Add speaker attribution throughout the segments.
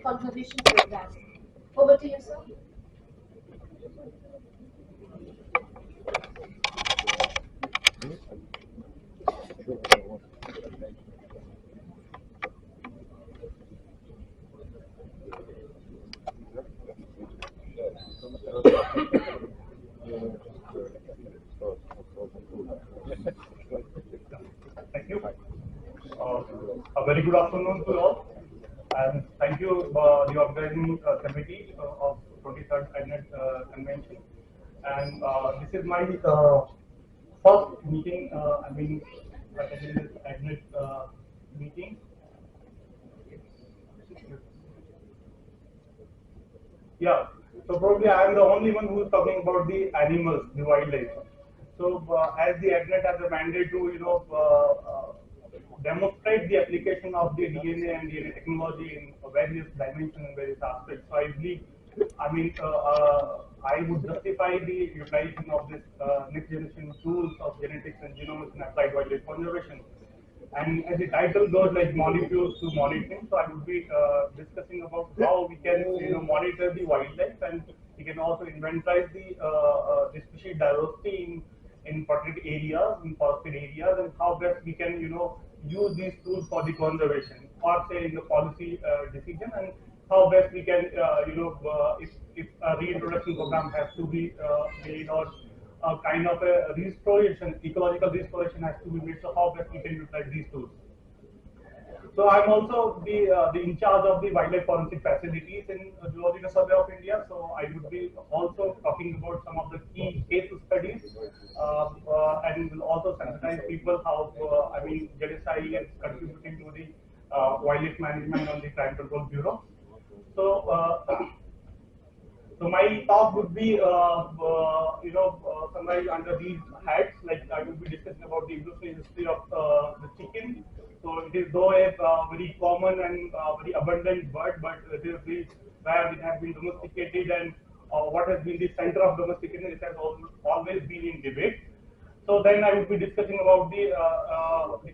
Speaker 1: contribution program. Over to you, sir.
Speaker 2: Thank you. A very good afternoon to all, and thank you the organizing committee of 23rd ADNET convention. And this is my first meeting. Attending this ADNET meeting. Yeah, so probably I am the only one who is talking about the animals, the wildlife. So as the ADNET has a mandate to, demonstrate the application of the DNA and DNA technology in various dimensions and various aspects. So I believe, I would justify the utilization of this next generation tools of genetics and genomics and applied wildlife conservation. And as the title goes, like molecules to monitoring, so I would be discussing about how we can monitor the wildlife, and we can also inventarize the species diversity in protected areas, in forested areas, and how best we can use these tools for the conservation, or say in the policy decision, and how best we can if a reintroduction program has to be made, or a kind of a restoration, ecological restoration has to be made. So how best we can utilize these tools. So I'm also the in charge of the wildlife forensic facilities in Zoological Survey of India. So I would be also talking about some of the key case studies, and will also sensitize people how genocide is contributing to the wildlife management on the Crime Control Bureau. So. So my talk would be, summarized under these heads. Like I will be discussing about the evolutionary history of the chicken. So it is though a very common and very abundant bird, but it is the where it has been domesticated, and what has been the center of domestication. It has always been in debate. So then I will be discussing about the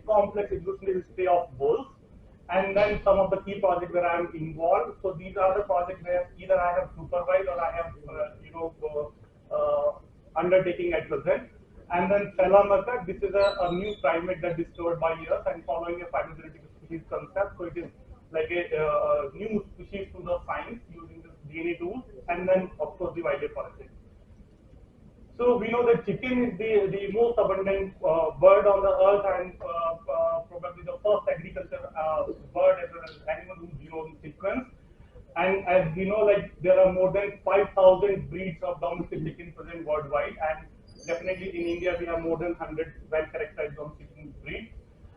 Speaker 2: complex evolutionary history of bulls, and then some of the key projects where I am involved. So these are the projects where either I have supervised or I have, undertaking at present. And then Salamaka, this is a new primate that discovered by us and following a phylogenetic species concept. So it is like a new species to the science using this DNA tool, and then of course the wildlife forensics. So we know that chicken is the most abundant bird on the earth, and probably the first agriculture bird as well as animal whose genome sequence. And as we know, like there are more than 5,000 breeds of domestic chicken present worldwide, and definitely in India we have more than 100 well-characterized domestic chicken breeds.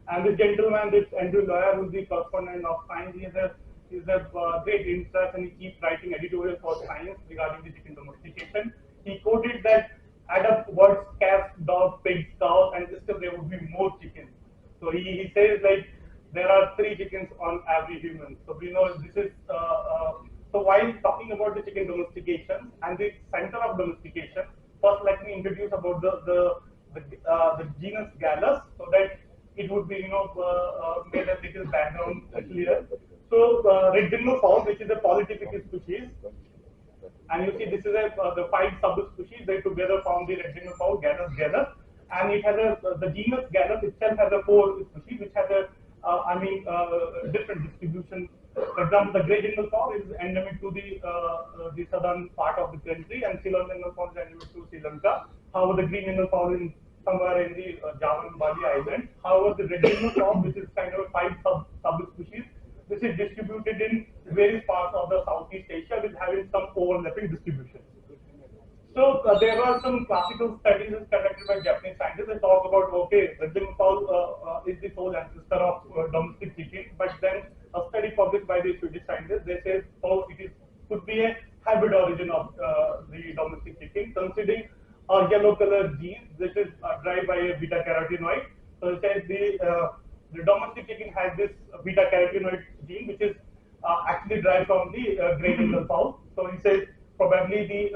Speaker 2: And this gentleman, this Andrew Lawyer, who is the correspondent of Science, is a great interest, and he keeps writing editorials for Science regarding the chicken domestication. He quoted that add up words, cats, dogs, pigs, cows, and still there would be more chickens. So he says like there are 3 chickens on every human. So we know this is so while talking about the chicken domestication and the center of domestication, first let me introduce about the genus Gallus, so that it would be made a little background clear. So red dingo fowl, which is a polytypic species. And you see, this is the 5 subspecies. They together form the red dingo fowl, Gallus gallus, and it has the genus Gallus itself has a 4 species, which has a different distribution. For example, the grey dingo fowl is endemic to the southern part of the country, and Ceylon dingo fowl is endemic to Sri Lanka. However, the green dingo fowl is somewhere in the Java and Bali Island. However, the red dingo fowl, which is kind of a 5 subspecies, this is distributed in various parts of the Southeast Asia with having some overlapping distribution. So there are some classical studies conducted by Japanese scientists that talk about, okay, red dingo fowl is the sole ancestor of domestic chicken, but then a study published by the Swedish scientists, they say, oh, could be a hybrid origin of the domestic chicken, considering a yellow color gene, which is derived by a beta carotenoid. So it says the domestic chicken has this beta carotenoid gene, which is actually derived from the grey dingo fowl. So he says probably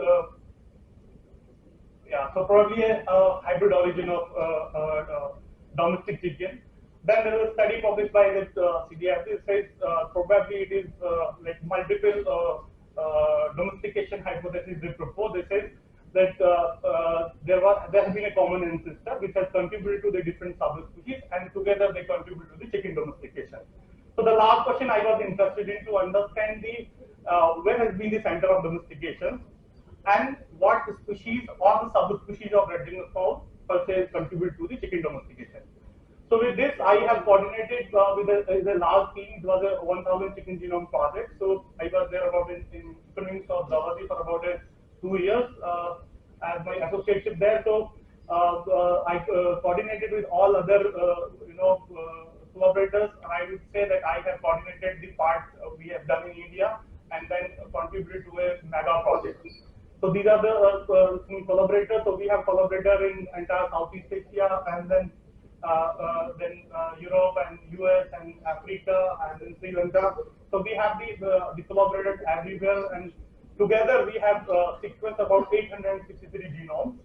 Speaker 2: probably a hybrid origin of domestic chicken. Then there was a study published by the CDFC. It says probably it is like multiple domestication hypothesis they propose. They say that there has been a common ancestor which has contributed to the different subspecies, and together they contribute to the chicken domestication. So the last question I was interested in to understand the where has been the center of domestication, and what species or the subspecies of red ringed fowl per se contribute to the chicken domestication. So with this, I have coordinated with a large team. It was a 1,000 chicken genome project. So I was there about in economics of Zawadi for about 2 years as my associateship there. So I coordinated with all other collaborators, and I would say that I have coordinated the part we have done in India and then contributed to a mega project. So these are the collaborators. So we have collaborator in entire Southeast Asia, and then Europe and US and Africa and then Sri Lanka. So we have the collaborators everywhere, and together we have sequenced about 863 genomes.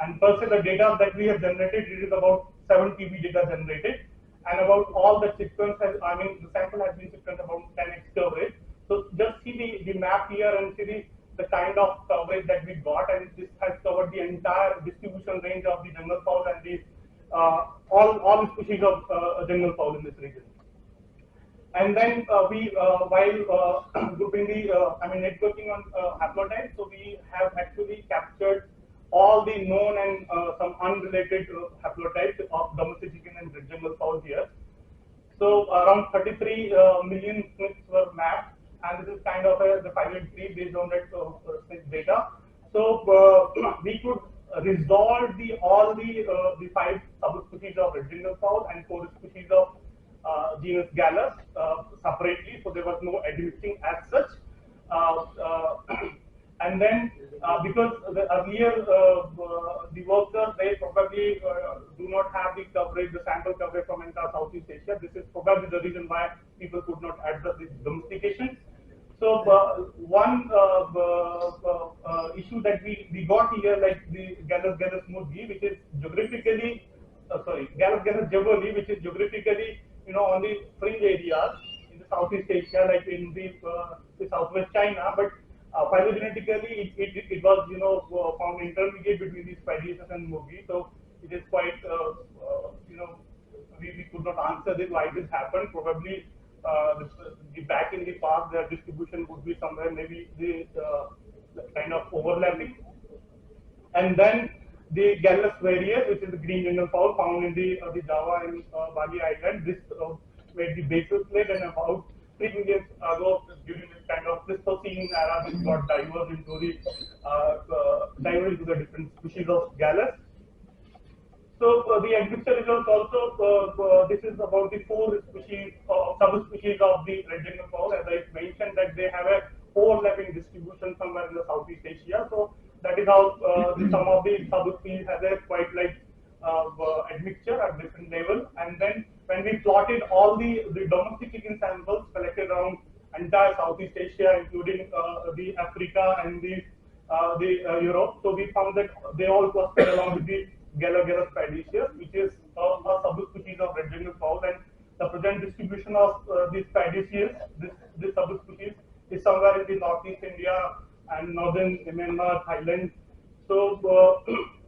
Speaker 2: And per se, the data that we have generated, it is about 7 TB data generated, and about all the sequence has, I mean, the sample has been sequenced about 10x coverage. So just see the map here and see the kind of coverage that we got, and this has covered the entire distribution range of the jungle fowl and the all species of jungle fowl in this region. And then while grouping the, networking on haplotypes, so we have actually captured all the known and some unrelated haplotypes of domestic chicken and red jungle fowl here. So around 33 million SNPs were mapped, and this is kind of the final tree based on that SNP data. So we could resolve all the 5 subspecies of red jungle fowl and 4 species of genus Gallus separately, so there was no admixing as such. And then because the earlier the workers, they probably do not have the coverage, the sample coverage from entire Southeast Asia. This is probably the reason why people could not address this domestication. So one issue that we got here, like the Gallus murgi, which is geographically, Gallus jaboli, which is geographically, on the fringe areas in the Southeast Asia, like in the Southwest China, but phylogenetically it was, found intermediate between these Spadiaceus and murgi. So it is quite, we could not answer this why this happened. Probably the back in the past, their distribution would be somewhere maybe the kind of overlapping. And then the Gallus varius, which is the green jungle fowl found in the Java and Bali Island, this made the basal plate, and about 3 million ago, during this kind of Pleistocene era, this got diverged into the different species of Gallus. So the admixture results also, this is about the 4 species, subspecies of the red jungle fowl. As I mentioned, that they have a overlapping distribution somewhere in the Southeast Asia. So that is how some of the subspecies have a quite like admixture at different level. And then when we plotted all the domestic chicken samples collected around entire Southeast Asia, including the Africa and the Europe, so we found that they all clustered along with the Gallus spadiceus, which is a subspecies of red jungle fowl, and the present distribution of this spadiceus, this subspecies, is somewhere in the northeast India and northern Myanmar, Thailand. So,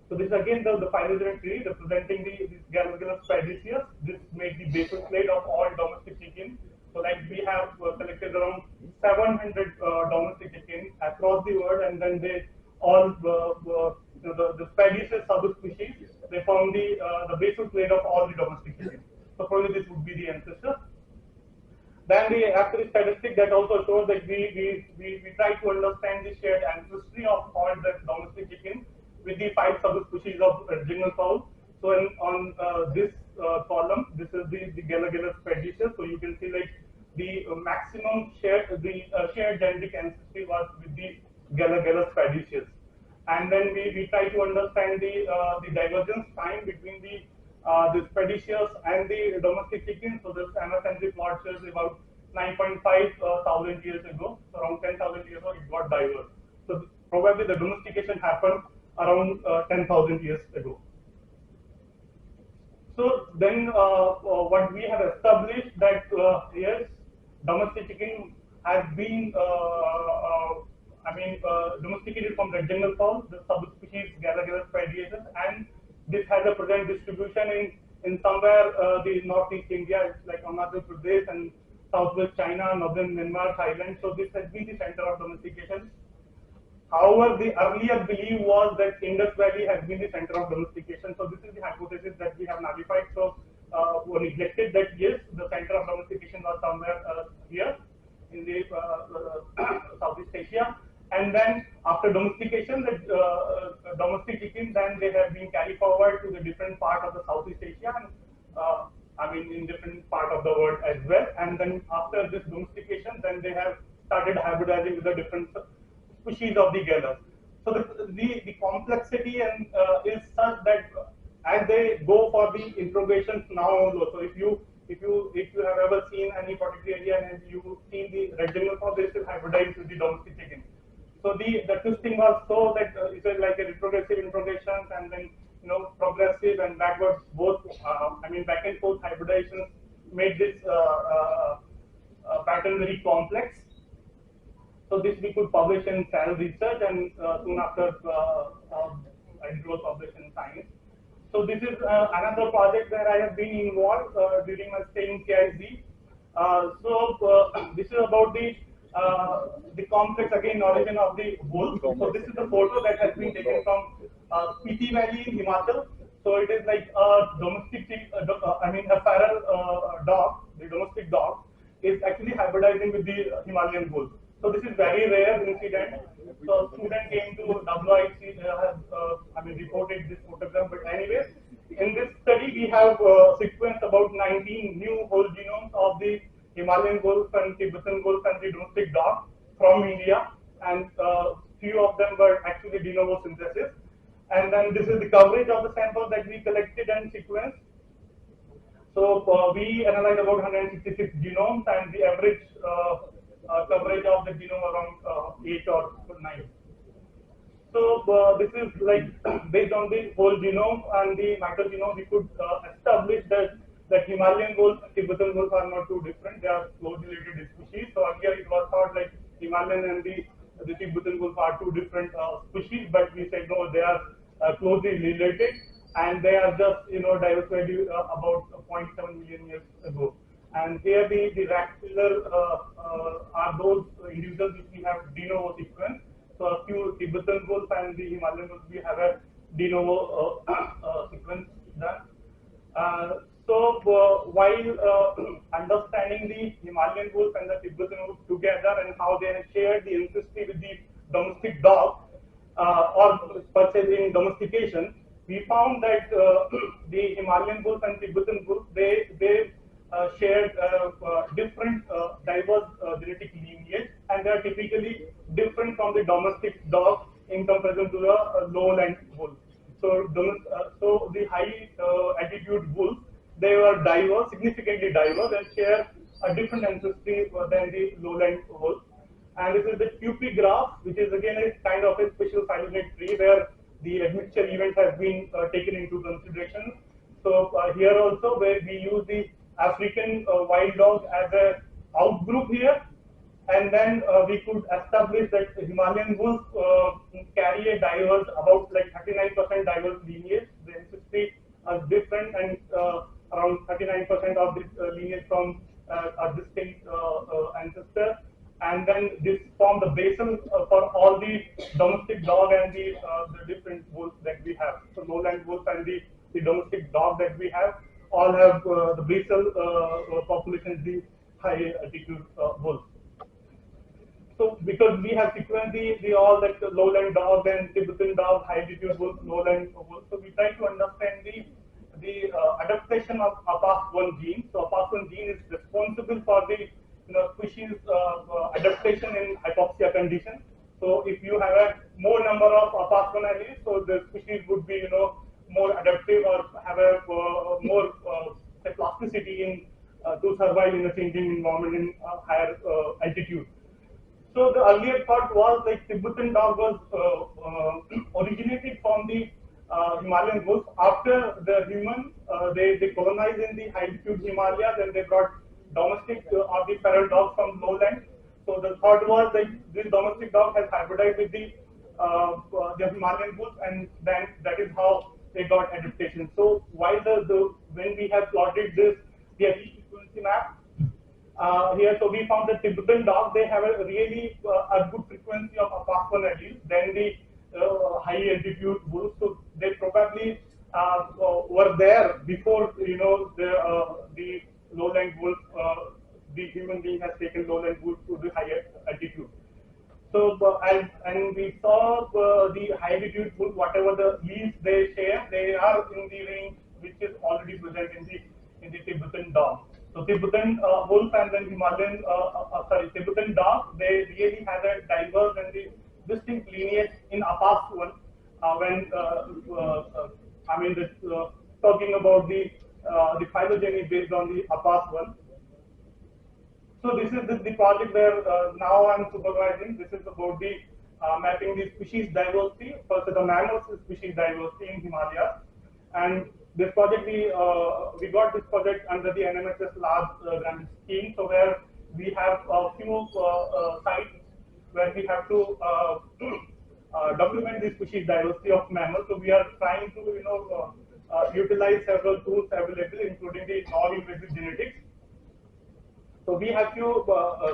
Speaker 2: so this is again the phylogenetic tree representing this Gallus spadiceus. This made the basal plate of all domestic chicken. So, like we have selected around 700 domestic chickens across the world, and then they all the spadiceus subspecies, they found the basal plate of all the domestic chickens. So probably this would be the ancestor. Then the actual statistic that also shows that we try to understand the shared ancestry of all the domestic chickens with the 5 subspecies of jungle fowl. So on this column, this is the Gallus spadiceus. So you can see like the maximum shared genetic ancestry was with the Gallus spadiceus. And then we try to understand the divergence time between the spadiceus and the domestic chicken. So this MSNG plot shows about 9.5 thousand years ago, so around 10,000 years ago, it got diverged. So probably the domestication happened around 10,000 years ago. So then, what we have established that yes, domestic chicken has been, domesticated from red jungle fowl, the subspecies Gallagher's pediatus, and this has a present distribution in somewhere the northeast India, it's like Arunachal Pradesh and southwest China, northern Myanmar, Thailand. So this has been the center of domestication. However, the earlier belief was that Indus Valley has been the center of domestication. So this is the hypothesis that we have nullified. So we neglected that yes, the center of domestication was somewhere here in the Southeast Asia. And then after domestication, the domestic chickens, then they have been carried forward to the different part of the Southeast Asia and in different part of the world as well. And then after this domestication, then they have started hybridizing with the different species of the gathers. So the complexity and is such that as they go for the interrogations now also. So if you have ever seen any particular area and you seen the red jungle fowl, they still hybridize with the domestic chicken. So the twisting was so that it was like a retrogressive interrogations and then progressive and backwards both. Back and forth hybridizations made this pattern very complex. So this we could publish in Cell Research, and soon after it was published in Science. So this is another project where I have been involved during my stay in KIZ. This is about the complex again origin of the wolf. So this is the photo that has been taken from Spiti Valley in Himachal. So it is like a domestic, a feral dog. The domestic dog is actually hybridizing with the Himalayan wolf. So this is very rare incident. So student came to WIC, has reported this photograph. But anyways, in this study we have sequenced about 19 new whole genomes of the Himalayan wolf and Tibetan wolf and the domestic dog from India, and few of them were actually de novo synthesis. And then this is the coverage of the sample that we collected and sequenced. So we analyzed about 166 genomes, and the average coverage of the genome around 8 or 9. So this is like based on the whole genome and the microgenome, we could establish that Himalayan wolf and Tibetan wolf are not too different. They are closely related species. So earlier it was thought like Himalayan and the Tibetan wolf are two different species, but we said no, they are closely related, and they are just diversified about 0.7 million years ago. And here the rat killer are those individuals which we have de novo sequence. So a few Tibetan wolf and the Himalayan wolf, we have a de novo sequence done. While understanding the Himalayan wolf and the Tibetan wolf together and how they have shared the ancestry with the domestic dog or purchasing domestication, we found that the Himalayan wolf and Tibetan wolf, they shared different diverse genetic lineage, and they are typically different from the domestic dog in comparison to the lowland wolf. So the high altitude wolves, they were diverse, significantly diverse, and share a different ancestry than the lowland wolf. And this is the QP graph, which is again a kind of a special phylogenetic tree where the admixture events have been taken into consideration. So here also, where we use the African wild dog as a outgroup here, and then we could establish that Himalayan wolves carry a diverse, about like 39% diverse lineage. The ancestry are different, and around 39% of this lineage from a distinct ancestor. And then this form the basis for all the domestic dog and the different wolves that we have. So lowland wolf and the domestic dog that we have all have the basal population, the high altitude wolves. So because we have sequenced the all that lowland dog and Tibetan dog, high altitude wolf, lowland wolf, so we try to understand the adaptation of APAS1 gene. So APAS1 gene is responsible for the species adaptation in hypoxia condition. So if you have a more number of APAS1 alleles, so the species would be more adaptive or have a more plasticity in to survive in a changing environment in higher altitude. So the earlier thought was like Tibetan dog was originated from the Himalayan wolves. After the human, they colonized in the high altitude Himalayas, and they brought domestic or the feral dogs from lowland. So the thought was that this domestic dog has hybridized with the Himalayan wolves, and then that is how they got adaptation. So while the when we have plotted this the frequency map, here, so we found that Tibetan dogs, they have a really a good frequency of apoptosis allele than the high altitude wolves. So they probably were there before the lowland wolf. The human being has taken lowland wolf to the higher altitude. So and we saw the high altitude wolf, whatever the yields they share, they are in the range which is already present in the Tibetan dog. So Tibetan wolf and then Himalayan, Tibetan dog, they really had a diverse and the distinct lineage in Apas one. When I mean, this, talking about the phylogeny based on the Apas one. So this is the project where now I'm supervising. This is about the mapping the species diversity, first the mammal species diversity in Himalayas. And this project we got this project under the NMSS large grant scheme. So where we have a few sites where we have to document the species diversity of mammals. So we are trying to utilize several tools available, including the non-invasive genetics. So we have few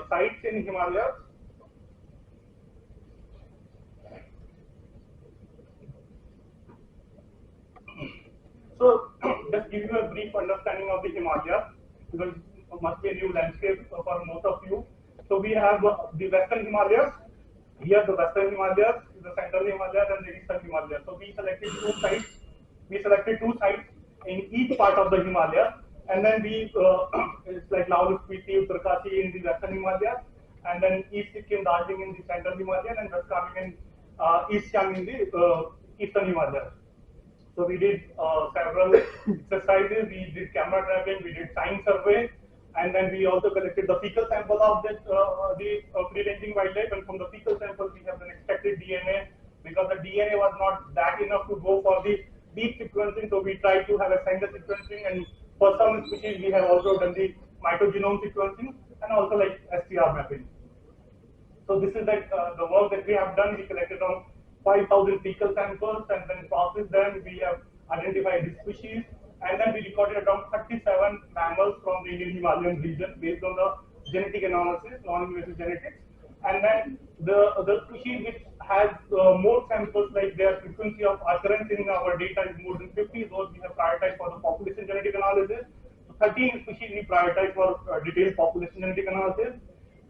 Speaker 2: sites in Himalayas. So just give you a brief understanding of the Himalayas, because it must be a new landscape for most of you. So we have the Western Himalayas. Here the Western Himalayas, the Central Himalayas, and the Eastern Himalayas. So we selected two sites. We selected two sites in each part of the Himalayas, and then we it's like Laos, Spiti, Uttarkashi in the Western Himalayas, and then East Sikkim, Darjeeling in the Central Himalayas, and West Kamen in East Siang in the Eastern Himalayas. So we did several exercises. We did camera trapping. We did time survey, and then we also collected the fecal sample of the free-ranging wildlife. And from the fecal sample, we have then extracted DNA, because the DNA was not that enough to go for the deep sequencing. So we tried to have a single sequencing, and for some species, we have also done the mitogenome sequencing and also like STR mapping. So this is like the work that we have done. We collected around 5,000 fecal samples and then processed them. We have identified the species, and then we recorded around 37 mammals from the Indian Himalayan region based on the genetic analysis, non-invasive genetics. And then the species which has more samples, like their frequency of occurrence in our data is more than 50, those we have prioritized for the population genetic analysis. So 13 species we prioritize for detailed population genetic analysis.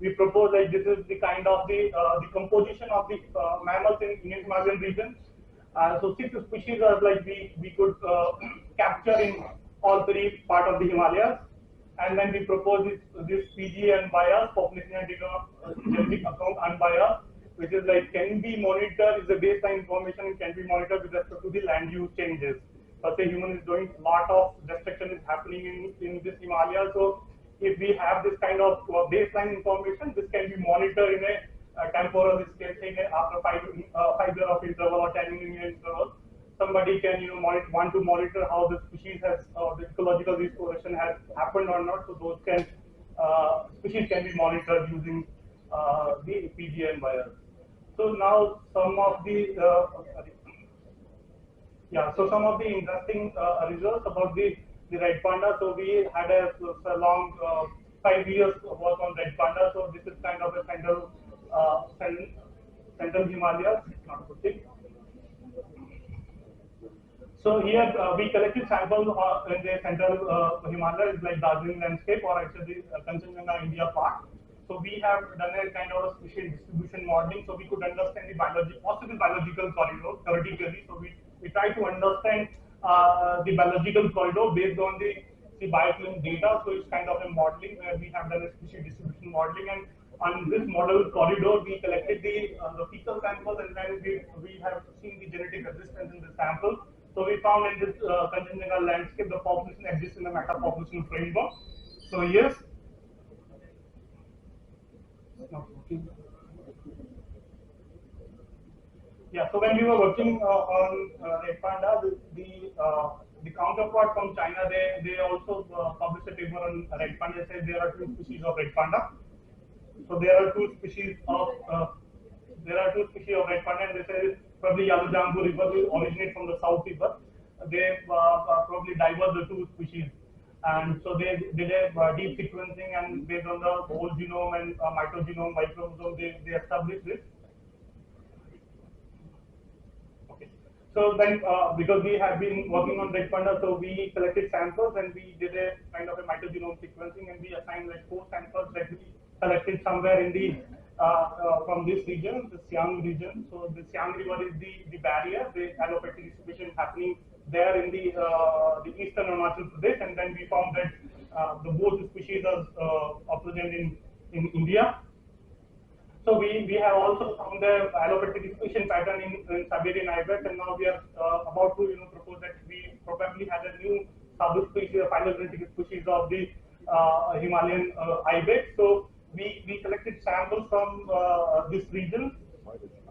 Speaker 2: We propose like this is the kind of the composition of the mammals in Indian Himalayan region. So six species are like we could capture in all three part of the Himalayas, and then we propose this PG unbiased population genetic account unbiased, which is like can be monitored, is the baseline information and can be monitored with respect to the land use changes. Let's say human is doing lot of destruction is happening in this Himalaya. So if we have this kind of baseline information, this can be monitored in a temporal scale, say after 5 year of interval or 10 year interval. Somebody can want to monitor how the species has the ecological restoration has happened or not. So those can species can be monitored using the PGN wires. So now some of the so some of the interesting results about the red panda. So we had a long 5 years work on red panda. So this is kind of a central Himalayas, not a good thing. So here we collected samples in the central Himalayas, like Darjeeling landscape, or actually the Kanchenjunga India part. So we have done a kind of a species distribution modeling, so we could understand the possible biological corridor theoretically. So we try to understand the biological corridor based on the biofilm data. So it's kind of a modeling where we have done a species distribution modeling, and on this model corridor we collected the fecal samples, and then we have seen the genetic resistance in the sample. So we found in this Kanchenjunga landscape the population exists in the meta population framework. So yes. Yeah, so when we were working on Red Panda, the counterpart from China, they also published a paper on Red Panda. They said there are two species of Red Panda. So there are two species of red panda, and they say probably Yellow Jambu river will originate from the south river. They probably diverse the two species, and so they did a deep sequencing, and based on the whole genome and mitogenome, microsome, they established this. Okay. So then, because we have been working on red panda, so we collected samples and we did a kind of a mitogenome sequencing, and we assigned like 4 samples that we collected somewhere in the from this region, the Siang region. So the Siang River is the barrier, the allopathic distribution happening there in the eastern Arunachal Pradesh, and then we found that the both species are present in India. So we have also found the allopathic distribution pattern in Siberian ibex, and now we are about to propose that we probably have a new subspecies, a phylogenetic species of the Himalayan ibex. So we collected samples from this region.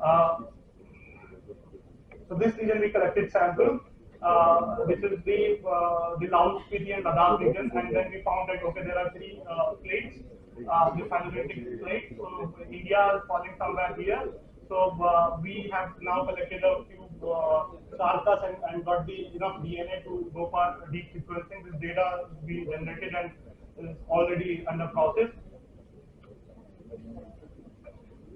Speaker 2: Uh, so this region we collected sample. This is the Laos Spiti and Ladakh region, and then we found that okay, there are three plates, the phylogenetic plates. So India is falling somewhere here. So we have now collected a few carcass and got the enough DNA to go for deep sequencing. This data we generated and is already under process.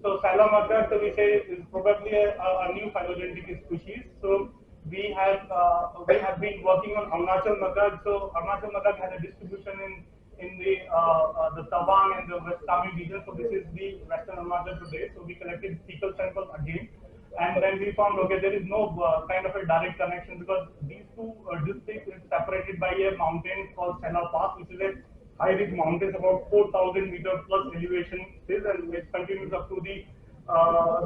Speaker 2: So Salamacca, so we say, is probably a new phylogenetic species. So we have been working on Arunachal Magad. So Arunachal Magad has a distribution in the Tawang and the West Kami region. So this is the Western Arunachal Pradesh. So we collected fecal samples again, and then we found okay, there is no kind of a direct connection because these two districts is separated by a mountain called Sela Pass, which is a high ridge mountains about 4,000 meter plus elevation is, and it continues up to the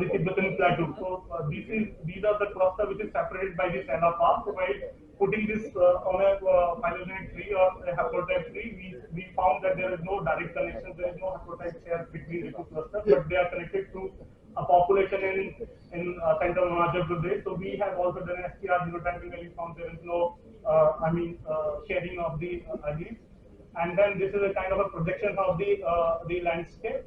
Speaker 2: Tibetan plateau. So these are the cluster which is separated by the Sela Pass. So by putting this on a phylogenetic tree or a haplotype tree, we found that there is no direct connection. There is no haplotype share between the two clusters, but they are connected to a population in central Arunachal Pradesh. So we have also done an STR genotyping, and we found there is no sharing of the alleles. And then this is a kind of a projection of the landscape.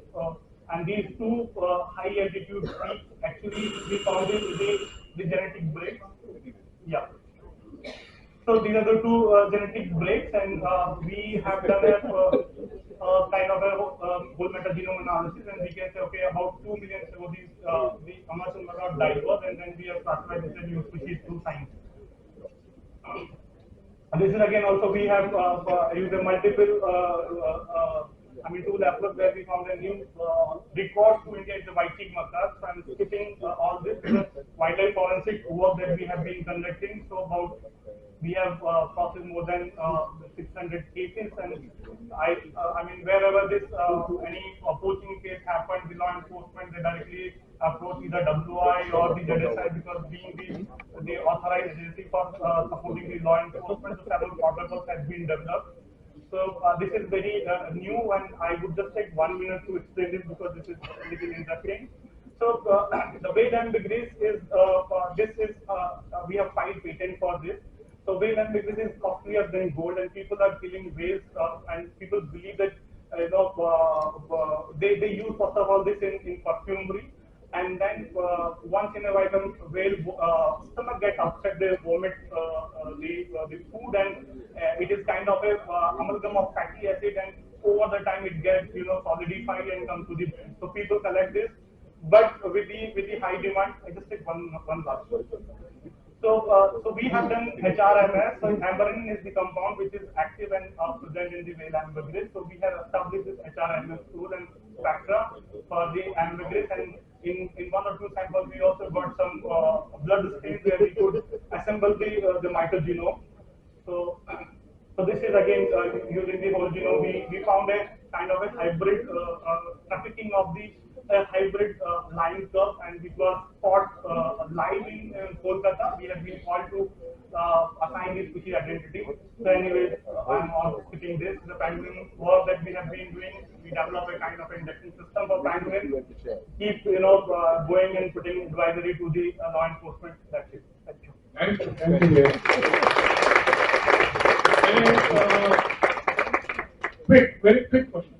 Speaker 2: And these two high altitude peaks actually we found the genetic breaks. Yeah. So these are the two genetic breaks, and we have done a kind of a whole metagenome analysis, and we can say okay, about 2 million ago these the Amazon were not diverse, and then we have classified this as new species through science. And this is again also we have used a multiple tool approach where we found a new record to India is the white cheek macaque. So I'm skipping all this because wildlife forensic work that we have been conducting. So about we have processed more than 600 cases, and I mean wherever this any poaching case happened, the law enforcement they directly approach either WI or the ZSI because being the authorized agency for supporting the law enforcement, so several protocols have been developed. So this is very new, and I would just take 1 minute to explain this because this is a little interesting. So the way ambiguous is this is we have filed patent for this. So whale ambiguous is costlier than gold, and people are killing whales, and people believe that they use first of all this in perfumery, and then once in a while whale stomach gets upset, they vomit the food, and it is kind of a amalgam of fatty acid, and over the time it gets solidified and comes to the brain. So people collect this, but with the high demand, I just take one last one. So we have done HRMS. So amberine is the compound which is active and present in the whale ambergris. So we have established this HRMS tool and spectra for the ambergris, and in one or two samples we also got some blood stains where we could assemble the mitogenome. So so this is again using the whole genome. We found a kind of a hybrid trafficking of the a hybrid line curve, and it was caught live in Kolkata. We have been called to assign the species identity. So, anyways, I'm all speaking this. The penguin work that we have been doing, we develop a kind of indexing system for penguin. Keep going and putting advisory to the law enforcement. That's it. Thank you.
Speaker 3: Thank you. Very quick question.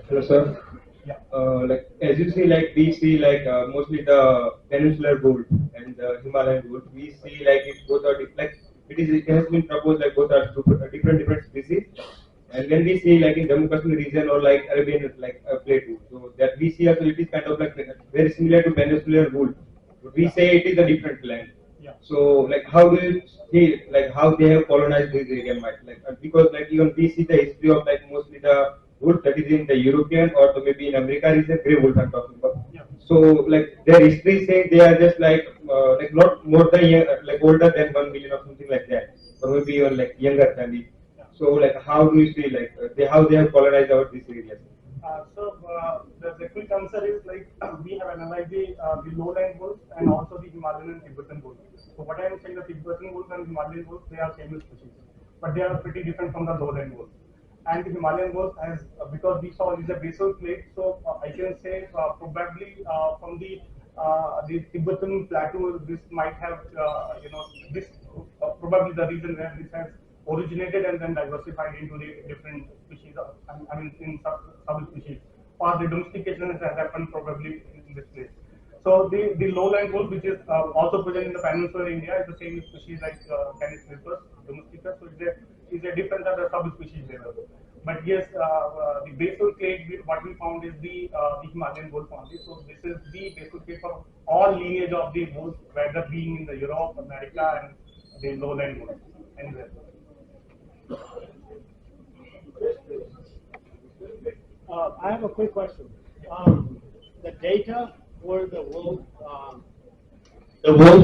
Speaker 4: Hello, sir. Like as you see, like we see, like mostly the peninsular wolf and the Himalayan wolf. We see like it both are like it has been proposed like both are different species. And when we see like in Jammu Kashmir region or like Arabian like plateau, so that we see also it is kind of like very similar to peninsular wolf. But we say it is a different land.
Speaker 2: Yeah.
Speaker 4: So like how do you see like how they have colonized this area, might like because like even we see the history of like mostly the wolf that is in the European or the maybe in America is a grey wolf I'm talking about.
Speaker 2: Yeah.
Speaker 4: So like their history saying they are just like not more than like older than 1 million or something like that, or maybe even like younger than it. So like how do you see like how they have colonized our these areas?
Speaker 2: The quick answer is like we have analyzed the lowland wolves and also the Himalayan and Tibetan wolves. So what I am saying, the Tibetan wolves and Himalayan wolves, they are same species, but they are pretty different from the lowland wolves. And the Himalayan wolf has because we saw is a basal plate, so I can say probably from the Tibetan plateau, this might have this probably the reason where this has originated and then diversified into the different species. I mean, in subspecies, or the domestication has happened probably in this place. So the lowland wolf, which is also present in the peninsular India, is the same species like Canis lupus domesticus. So it's a different other subspecies level. But yes, the basal clade, what we found is the Himalayan wolf only. So this is the basal clade for all lineage of the wolf, whether being in the Europe, America, and the lowland wolf, anywhere.
Speaker 5: I have a quick question. The data for the wolf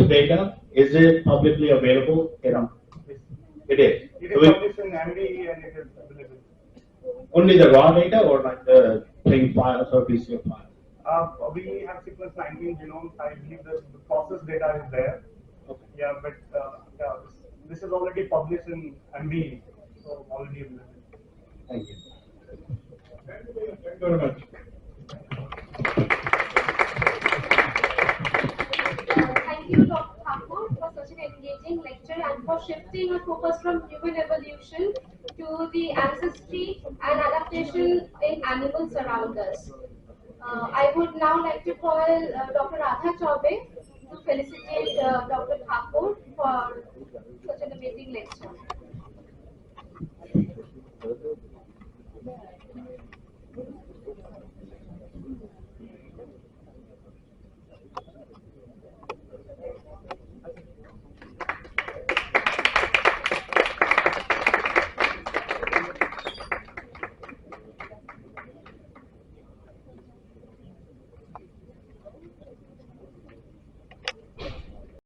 Speaker 5: data, is it publicly available? It is.
Speaker 2: It is published in MDE and it is available.
Speaker 5: Only the raw data or like the plain files or PCO files?
Speaker 2: We have sequenced 19 genomes. I believe the process data is there.
Speaker 5: Okay.
Speaker 2: Yeah, but yeah, this is already published in MDE, so already available.
Speaker 5: Thank you.
Speaker 3: Thank you very much.
Speaker 1: Thank you, Dr. Thakur, for such an engaging lecture and for shifting our focus from human evolution to the ancestry and adaptation in animals around us. I would now like to call Dr. Radha Chaube